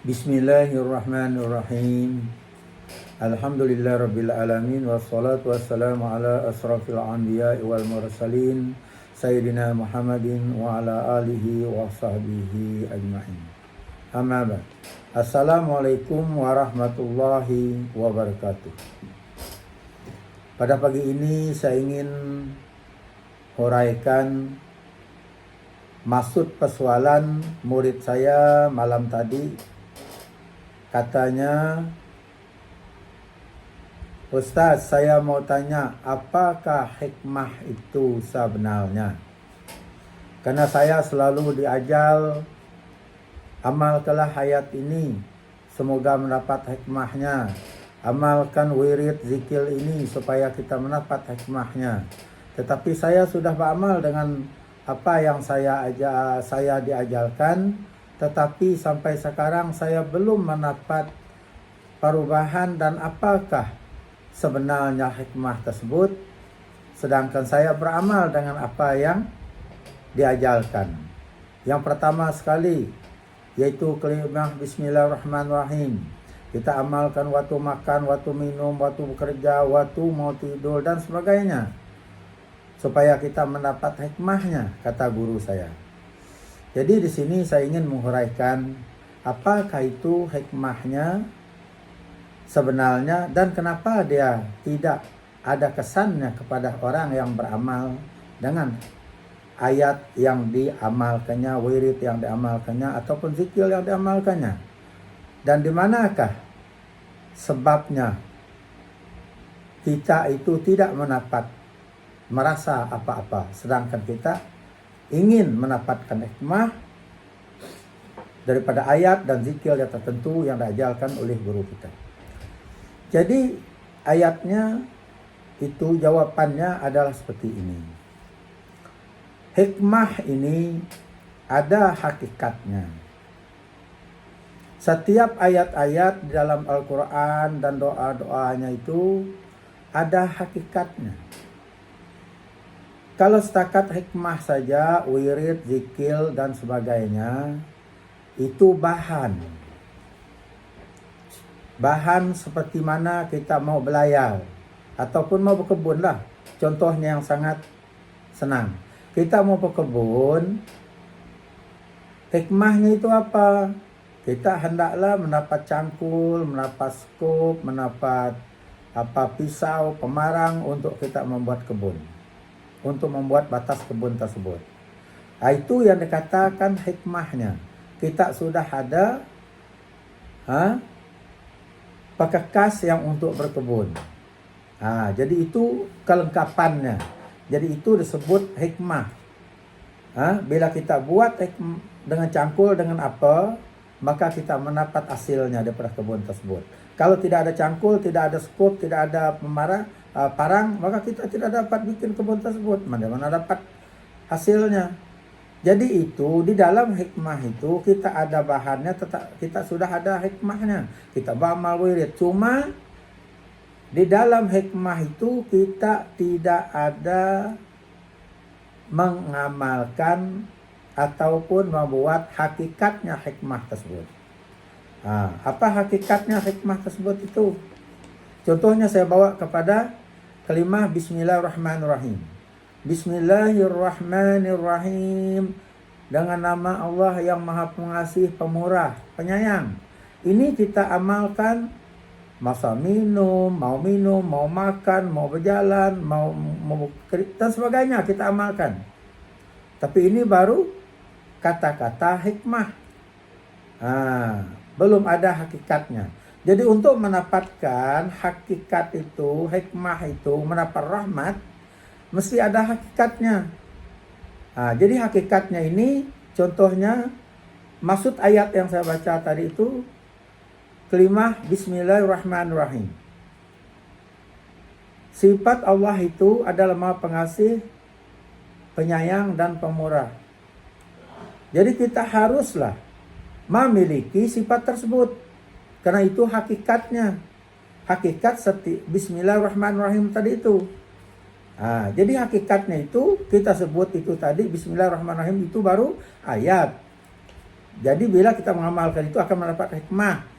Bismillahirrahmanirrahim. Alhamdulillahirabbil alamin wassalatu wassalamu ala asrafil anbiya'i wal mursalin sayyidina Muhammadin wa ala alihi wa sahbihi ajma'in. Amma ba'd. Assalamualaikum warahmatullahi wabarakatuh. Pada pagi ini saya ingin huraikan maksud persoalan murid saya malam tadi. Katanya, Ustaz, saya mau tanya, apakah hikmah itu sebenarnya? Karena saya selalu diajar, amalkanlah ayat ini, semoga mendapat hikmahnya. Amalkan wirid zikir ini supaya kita mendapat hikmahnya. Tetapi saya sudah beramal dengan apa yang saya diajarkan, tetapi sampai sekarang saya belum mendapat perubahan dan apakah sebenarnya hikmah tersebut, sedangkan saya beramal dengan apa yang diajarkan. Yang pertama sekali yaitu kalimat Bismillahirrahmanirrahim. Kita amalkan waktu makan, waktu minum, waktu bekerja, waktu mau tidur dan sebagainya, supaya kita mendapat hikmahnya, kata guru saya. Jadi di sini saya ingin menghuraikan apakah itu hikmahnya sebenarnya dan kenapa dia tidak ada kesannya kepada orang yang beramal dengan ayat yang diamalkannya, wirid yang diamalkannya, ataupun zikir yang diamalkannya. Dan di manakah sebabnya kita itu tidak merasa apa-apa, sedangkan kita ingin mendapatkan hikmah daripada ayat dan zikir yang tertentu yang diajarkan oleh guru kita. Jadi ayatnya itu jawabannya adalah seperti ini. Hikmah ini ada hakikatnya. Setiap ayat-ayat di dalam Al-Quran dan doa-doanya itu ada hakikatnya. Kalau setakat hikmah saja, wirid, zikir, dan sebagainya, itu bahan. Bahan seperti mana kita mau belayar, ataupun mau berkebun lah. Contohnya yang sangat senang. Kita mau berkebun, hikmahnya itu apa? Kita hendaklah mendapat cangkul, mendapat skop, mendapat pisau, pemarang untuk kita membuat kebun, untuk membuat batas kebun tersebut. Itu yang dikatakan hikmahnya. Kita sudah ada perkakas yang untuk berkebun. Jadi itu kelengkapannya. Jadi itu disebut hikmah. Bila kita buat dengan cangkul, dengan apa, maka kita mendapat hasilnya daripada kebun tersebut. Kalau tidak ada cangkul, tidak ada skop, tidak ada parang, maka kita tidak dapat bikin kebun tersebut. Mana dapat hasilnya. Jadi itu di dalam hikmah itu kita ada bahannya, kita sudah ada hikmahnya. Kita beramal wirid. Cuma di dalam hikmah itu kita tidak ada mengamalkan ataupun membuat hakikatnya hikmah tersebut. Apa hakikatnya hikmah tersebut itu? Contohnya saya bawa kepada kalimat Bismillahirrahmanirrahim. Bismillahirrahmanirrahim. Dengan nama Allah yang Maha Pengasih, Pemurah, Penyayang. Ini kita amalkan masa minum, mau makan, mau berjalan, mau dan sebagainya kita amalkan. Tapi ini baru kata-kata hikmah. Belum ada hakikatnya. Jadi untuk mendapatkan hakikat itu, hikmah itu, mendapat rahmat, mesti ada hakikatnya. Jadi hakikatnya ini, contohnya, maksud ayat yang saya baca tadi itu, kalimat Bismillahirrahmanirrahim. Sifat Allah itu adalah Maha Pengasih, Penyayang, dan Pemurah. Jadi kita haruslah memiliki sifat tersebut. Karena itu hakikatnya. Hakikat Bismillahirrahmanirrahim tadi itu. Jadi hakikatnya itu kita sebut itu tadi Bismillahirrahmanirrahim itu baru ayat. Jadi bila kita mengamalkan itu akan mendapat hikmah.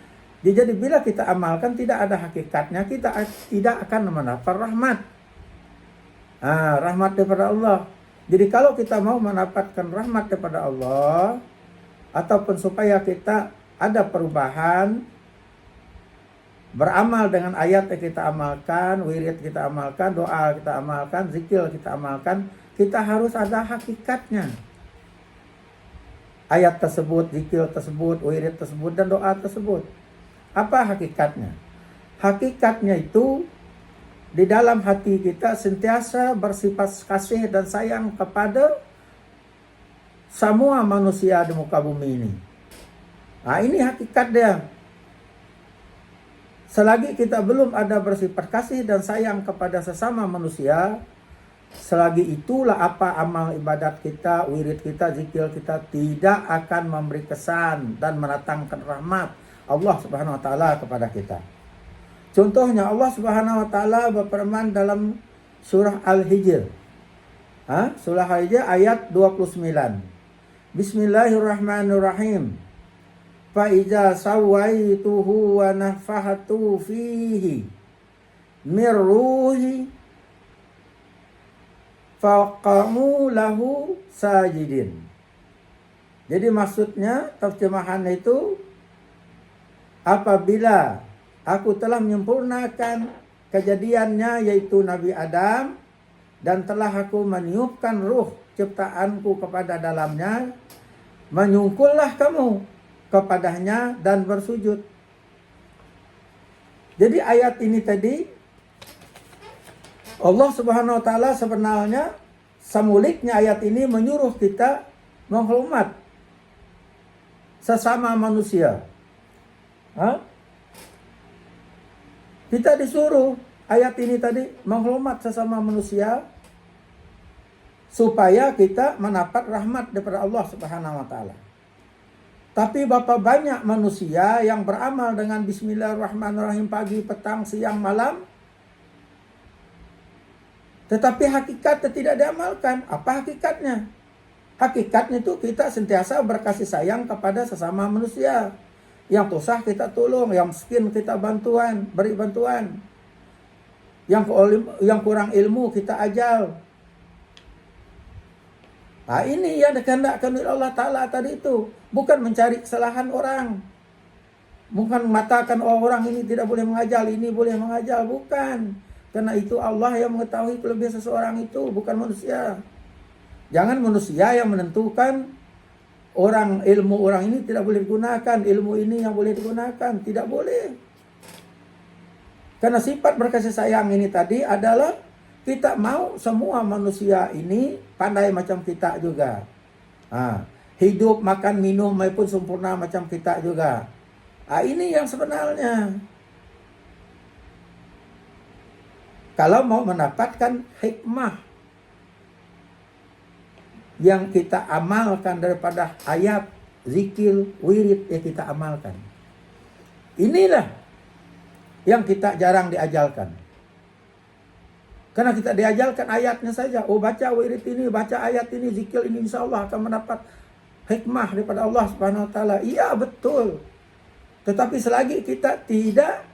Jadi bila kita amalkan tidak ada hakikatnya, kita tidak akan mendapat rahmat. Rahmat daripada Allah. Jadi kalau kita mau mendapatkan rahmat daripada Allah, ataupun supaya kita ada perubahan, beramal dengan ayat yang kita amalkan, wirid kita amalkan, doa kita amalkan, zikir kita amalkan, kita harus ada hakikatnya. Ayat tersebut, zikir tersebut, wirid tersebut, dan doa tersebut. Apa hakikatnya? Hakikatnya itu di dalam hati kita sentiasa bersifat kasih dan sayang kepada semua manusia di muka bumi ini. Ini hakikat dia. Selagi kita belum ada bersifat kasih dan sayang kepada sesama manusia, selagi itulah apa amal ibadat kita, wirid kita, zikir kita tidak akan memberi kesan dan mendatangkan rahmat Allah Subhanahu wa taala kepada kita. Contohnya Allah Subhanahu wa taala berfirman dalam surah Al-Hijr. Surah Al-Hijr ayat 29. Bismillahirrahmanirrahim. Fa iza sawaituhu wa nafahtu fihi mir ruhi faqamu lahu sajidin. Jadi maksudnya terjemahan itu, apabila aku telah menyempurnakan kejadiannya yaitu Nabi Adam, dan telah aku meniupkan ruh ciptaanku kepada dalamnya, menyungkullah kamu kepadanya dan bersujud. Jadi ayat ini tadi Allah Subhanahu wa taala sebenarnya semuliknya ayat ini menyuruh kita menghormat sesama manusia. Kita disuruh ayat ini tadi menghormat sesama manusia supaya kita mendapat rahmat daripada Allah Subhanahu wa taala. Tapi berapa banyak manusia yang beramal dengan bismillahirrahmanirrahim pagi, petang, siang, malam, tetapi hakikatnya tidak diamalkan. Apa hakikatnya? Hakikatnya itu kita sentiasa berkasih sayang kepada sesama manusia. Yang susah kita tolong, yang miskin kita beri bantuan. Yang kurang ilmu kita ajar. Ini yang dikehendakkan oleh Allah Ta'ala tadi itu. Bukan mencari kesalahan orang. Bukan mengatakan orang ini tidak boleh mengajar, ini boleh mengajar. Bukan. Karena itu Allah yang mengetahui kelebihan seseorang itu, bukan manusia. Jangan manusia yang menentukan ilmu orang ini tidak boleh digunakan, ilmu ini yang boleh digunakan. Tidak boleh. Karena sifat berkasih sayang ini tadi adalah kita mau semua manusia ini pandai macam kita juga. Hidup, makan, minum maupun sempurna macam kita juga. Ini yang sebenarnya. Kalau mau mendapatkan hikmah yang kita amalkan daripada ayat, zikir, wirid yang kita amalkan. Inilah yang kita jarang diajarkan. Karena kita diajarkan ayatnya saja. Baca wirid ini, baca ayat ini, zikir ini, insya Allah akan mendapat hikmah daripada Allah Subhanahu wa taala. Iya, betul. Tetapi selagi kita tidak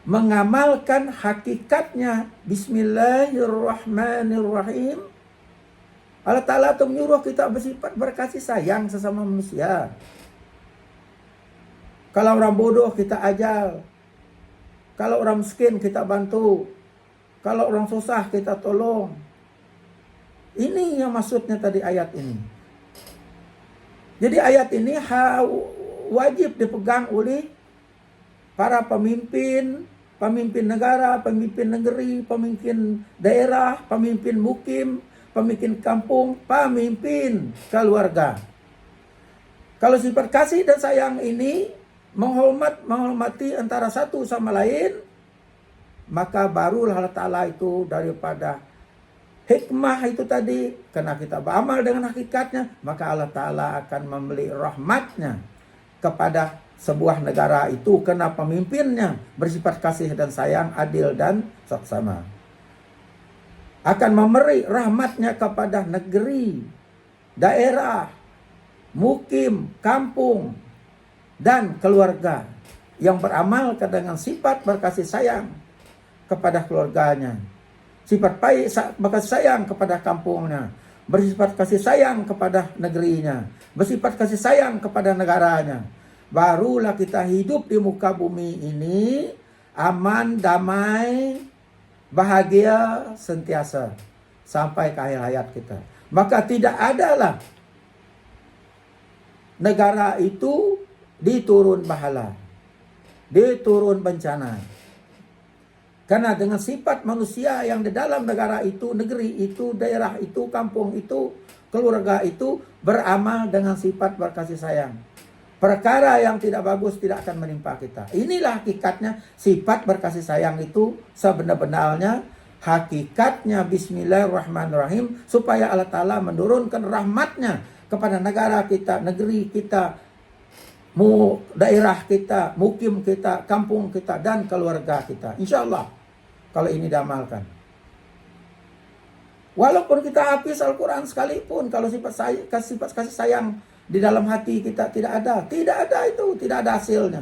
mengamalkan hakikatnya bismillahirrahmanirrahim, Allah Ta'ala itu menyuruh kita bersifat berkasih sayang sesama manusia. Kalau orang bodoh kita ajar. Kalau orang miskin kita bantu. Kalau orang susah kita tolong. Ini yang maksudnya tadi ayat ini. Jadi ayat ini wajib dipegang oleh para pemimpin negara, pemimpin negeri, pemimpin daerah, pemimpin mukim, pemimpin kampung, pemimpin keluarga. Kalau sifat kasih dan sayang ini menghormati antara satu sama lain, maka barulah Allah Ta'ala itu daripada hikmah itu tadi, karena kita beramal dengan hakikatnya, maka Allah Ta'ala akan memberi rahmatnya kepada sebuah negara itu karena pemimpinnya bersifat kasih dan sayang, adil dan saksama. Akan memberi rahmatnya kepada negeri, daerah, mukim, kampung, dan keluarga yang beramal dengan sifat berkasih sayang kepada keluarganya, sifat baik berkasih sayang kepada kampungnya, bersifat kasih sayang kepada negerinya, bersifat kasih sayang kepada negaranya. Barulah kita hidup di muka bumi ini aman, damai, bahagia sentiasa sampai ke akhir hayat kita. Maka tidak adalah negara itu diturun bahala, diturun bencana. Karena dengan sifat manusia yang di dalam negara itu, negeri itu, daerah itu, kampung itu, keluarga itu beramal dengan sifat berkasih sayang. Perkara yang tidak bagus tidak akan menimpa kita. Inilah hakikatnya sifat berkasih sayang itu sebenar-benarnya. Hakikatnya bismillahirrahmanirrahim. Supaya Allah Ta'ala menurunkan rahmatnya kepada negara kita, negeri kita, daerah kita, mukim kita, kampung kita, dan keluarga kita. Insya Allah kalau ini diamalkan. Walaupun kita hafiz Al-Quran sekalipun, kalau sifat kasih sayang di dalam hati kita tidak ada itu, tidak ada hasilnya.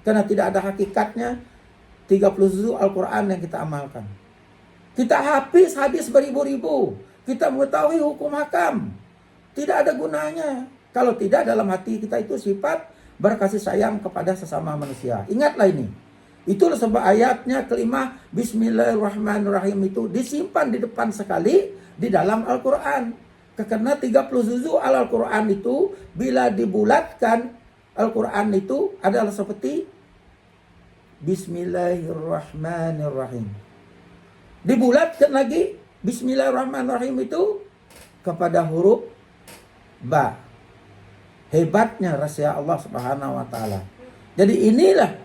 Karena tidak ada hakikatnya 30 juz Al-Quran yang kita amalkan. Kita hafiz hadis beribu-ribu, kita mengetahui hukum hakam, tidak ada gunanya kalau tidak dalam hati kita itu sifat berkasih sayang kepada sesama manusia. Ingatlah ini. Itulah sebab ayatnya kelima bismillahirrahmanirrahim itu disimpan di depan sekali di dalam Al-Quran. Karena 30 juz Al-Quran itu bila dibulatkan, Al-Quran itu adalah seperti bismillahirrahmanirrahim. Dibulatkan lagi bismillahirrahmanirrahim itu kepada huruf ba. Hebatnya rahasia Allah Subhanahu wa taala. Jadi inilah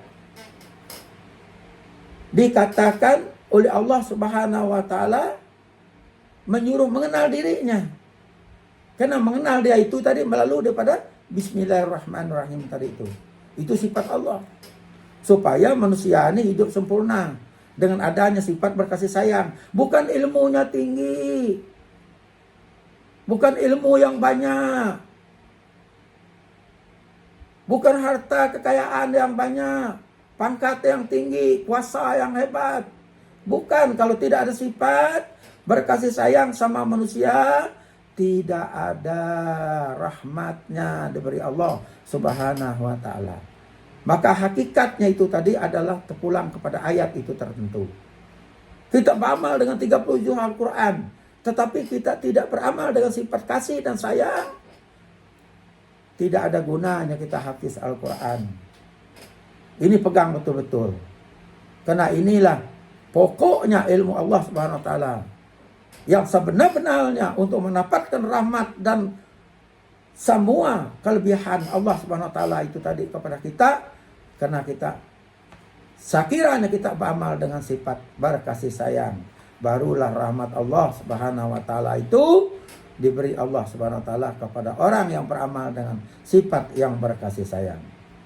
dikatakan oleh Allah Subhanahu wa taala menyuruh mengenal dirinya. Karena mengenal dia itu tadi melalui daripada bismillahirrahmanirrahim tadi itu. Itu sifat Allah. Supaya manusia ini hidup sempurna dengan adanya sifat berkasih sayang. Bukan ilmunya tinggi. Bukan ilmu yang banyak. Bukan harta kekayaan yang banyak. Pangkat yang tinggi, kuasa yang hebat. Bukan, kalau tidak ada sifat berkasih sayang sama manusia, tidak ada rahmatnya diberi Allah Subhanahu wa ta'ala. Maka hakikatnya itu tadi adalah terpulang kepada ayat itu tertentu. Kita beramal dengan 30 juz Al-Quran, tetapi kita tidak beramal dengan sifat kasih dan sayang, tidak ada gunanya kita hafiz Al-Quran. Ini pegang betul-betul. Karena inilah pokoknya ilmu Allah Subhanahu wa ta'ala yang sebenar-benarnya untuk mendapatkan rahmat dan semua kelebihan Allah Subhanahu wa ta'ala itu tadi kepada kita. Karena kita sekiranya kita beramal dengan sifat berkasih sayang, barulah rahmat Allah Subhanahu wa ta'ala itu diberi Allah Subhanahu wa ta'ala kepada orang yang beramal dengan sifat yang berkasih sayang.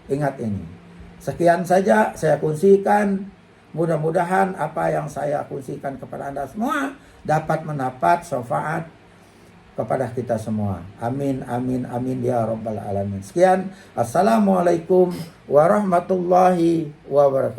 Ingat ini. Sekian saja saya kongsikan. Mudah-mudahan apa yang saya kongsikan kepada Anda semua dapat mendapat syafaat kepada kita semua. Amin, amin, amin ya rabbal alamin. Sekian. Assalamualaikum warahmatullahi wabarakatuh.